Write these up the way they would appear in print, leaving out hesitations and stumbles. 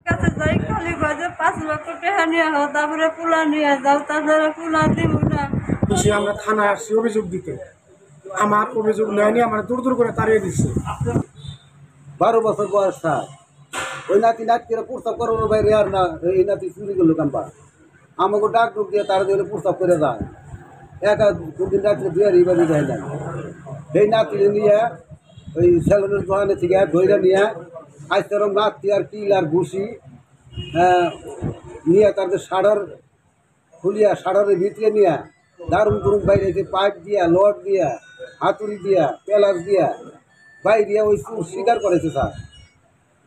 কাছে যাই খালি বাজে 5 লক্ষ টাকা নিয়ে হও, তারপরে পোলা নিয়ে যাও, তাছাড়া পোলা দিব না। আমরা থানায় আসছি অভিযোগ দিতে, আমার অভিযোগ নেয়নি, আমার দূর দূর করে তাড়িয়ে দিচ্ছে। 12 বছর বয়স স্যার, ওই নাতি নাতকিরা প্রস্তাব করার বাইরে আর না, এই নাতি চুরি করলো কাম্পা আমাকে ডাক ডুক দিয়ে তারা দিলে প্রস্তাব করে যায়। একা দুদিন রাত্রে দুয়ারি বাড়ি যায় না, সেই নাতি নিয়ে ওই সেলুনের দোকানে থেকে ধৈর্য নিয়ে আজ তেরম নাতি আর কিল আর ঘুষি নিয়ে তাদের সাড়ার খুলিয়া সাড়ারের ভিতরে নিয়ে দারুণ দুরুম বাইরে পাইপ দিয়া, লট দিয়া, হাতুড়ি দিয়া, পেলাস দিয়া বাইরে ওই স্বীকার করেছে স্যার।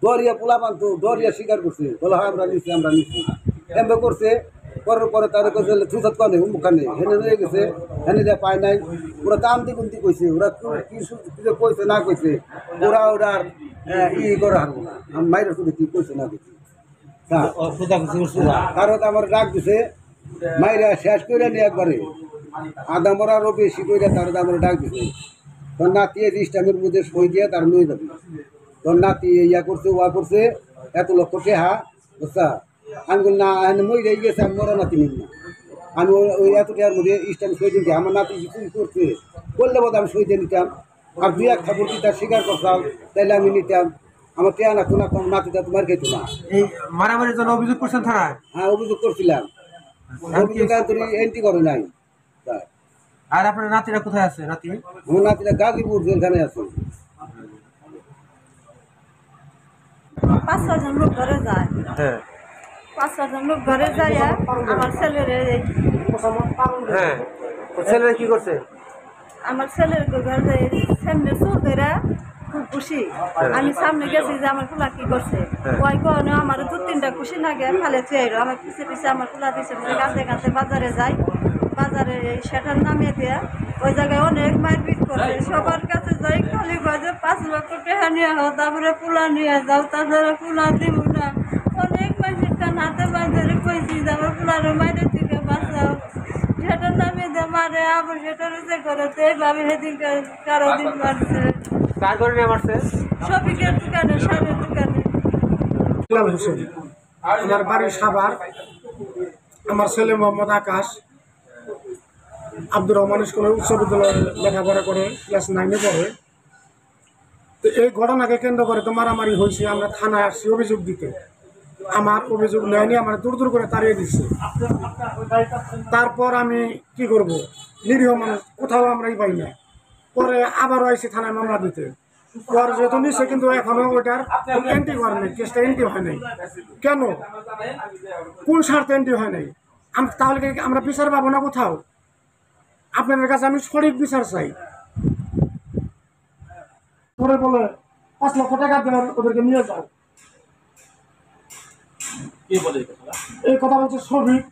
ডরিয়া পোলা বানতো, ডরিয়া স্বীকার করছে, বলে হ্যাঁ আমরা নিচ্ছি এমবে করছে। করার পরে তারা কাছে থুসাত কানে মুখানে হেনে নিয়ে গেছে, হেনে দেওয়া পায় নাই। ওরা কান্তি কুন্তি কইছে, ওরা কি কইছে না কইছে, ওরা ই করে হারবো না, আমি মাইরের শুধু কি কইছে না কইছে। কারণ আমার ডাক দিছে মাইরা শেষ করে নিয়ে একবারে আধা মরারও বেশি করে তার আমার ডাক দিছে। তোর নাতি রিস্টামের মধ্যে সই দিয়ে তার নিয়ে যাবে। তোর নাতি ইয়া করছে ওয়া করছে এত লক্ষ টেহা বুঝছা। আমি বলি না মই রেগে গেছে, আমি মরা নাতি নিব না, আমি ওই এত টেহার মধ্যে স্টাম সই দিতে আমার নাতি চুরি করছে বললে বোধ আমি সই দিয়ে নিতাম। আর 2-1 ঠাকুর তার স্বীকার করতাম, তাইলে আমি নিতাম। আমার টেহা না কোনো নাতিটা তোমার খেত না। এই মারামারির জন্য অভিযোগ করছেন থানায়? হ্যাঁ অভিযোগ করছিলাম, অভিযোগ তুমি এন্ট্রি করে নাই। আর আপনার নাতিরা কোথায় আছে? নাতি আমার নাতিরা গাজীপুর জেলখানে আছে। 5-6 জন লোক ঘরে যায়, হ্যাঁ 5-6 জন লোক ঘরে যায়। আমার ছেলের হ্যাঁ, ছেলেরা কি করছে? আমার ছেলের ঘরে সামনে চুল ধরে খুব খুশি। আমি সামনে গেছি যে আমার পোলা কি করছে, ওই কখনো আমার 2-3টা খুশি না গে খালে চেয়ে আমার পিছিয়ে পিছিয়ে আমার পোলা দিচ্ছে। কাঁদতে কাঁদতে বাজারে যাই, বাজারে সেটার নামিয়ে দেয়া ওই জায়গায় অনেক মারপিট করছে। সবার কাছে যাই খালি বাজে 5 লক্ষ টাকা নিয়ে হও, তারপরে পোলা নিয়ে যাও, তাছাড়া পোলা দিব না। অনেক মাসের টান হাতে বাজারে কইছি যে আমার পোলারও মাইরের থেকে বাঁচাও। সেটার নামিয়ে দেয় মারে, আবার সেটার উঠে করে এইভাবে সেদিন কারো দিন মারছে। কার করে নিয়ে মারছে? শফিকের দোকানে, সারের দোকানে। আমার বাড়ি সাভার। আমার ছেলে মোহাম্মদ আকাশ আব্দুর রহমান স্কুলের উচ্চ বিদ্যালয়ে লেখাপড়া করে, ক্লাস 9-এ পড়ে। তো এই ঘটনাকে কেন্দ্র করে তো মারামারি হয়েছে। আমরা থানায় আসছি অভিযোগ দিতে, আমার অভিযোগ নেয়নি, আমার দূর দূর করে তাড়িয়ে দিচ্ছে। তারপর আমি কি করব, নিরীহ মানুষ, কোথাও আমরাই পাই না। পরে আবারও আইসি থানায় মামলা দিতে, পর যেহেতু নিচ্ছে কিন্তু এখনো ওইটার এন্ট্রি করে নাই, কেসটা এন্ট্রি হয় নাই। কেন, কোন স্বার্থে এন্ট্রি হয় নাই? তাহলে কি আমরা বিচার পাবো না কোথাও? আপনাদের কাছে আমি সঠিক বিচার চাই। পরে বলে 5 লক্ষ টাকা দেওয়ার ওদেরকে নিয়ে যাও, এই কথা বলছে শফিক,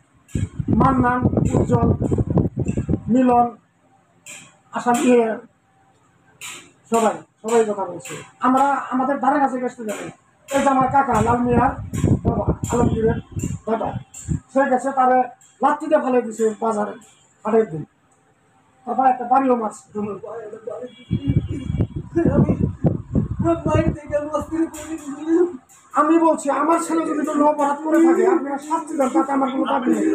মান্নান, উজ্জ্বল, মিলন, আসাম, সবাই কথা বলছে। আমরা আমাদের ধারে কাছে গেছে জানি, এই যে আমার কাকা লাল মিয়ার বাবা, আলমগীরের দাদা, সে গেছে তারে লাত্তিতে ফেলে দিছে বাজারে হাটের দিন। তারপর একটা বাড়িও মারছে। আমি বলছি আমার ছেলে যদি কোনো অপরাধ করে থাকে আপনারা শাস্তি দেন, তাতে আমার কোনো দাবি নেই।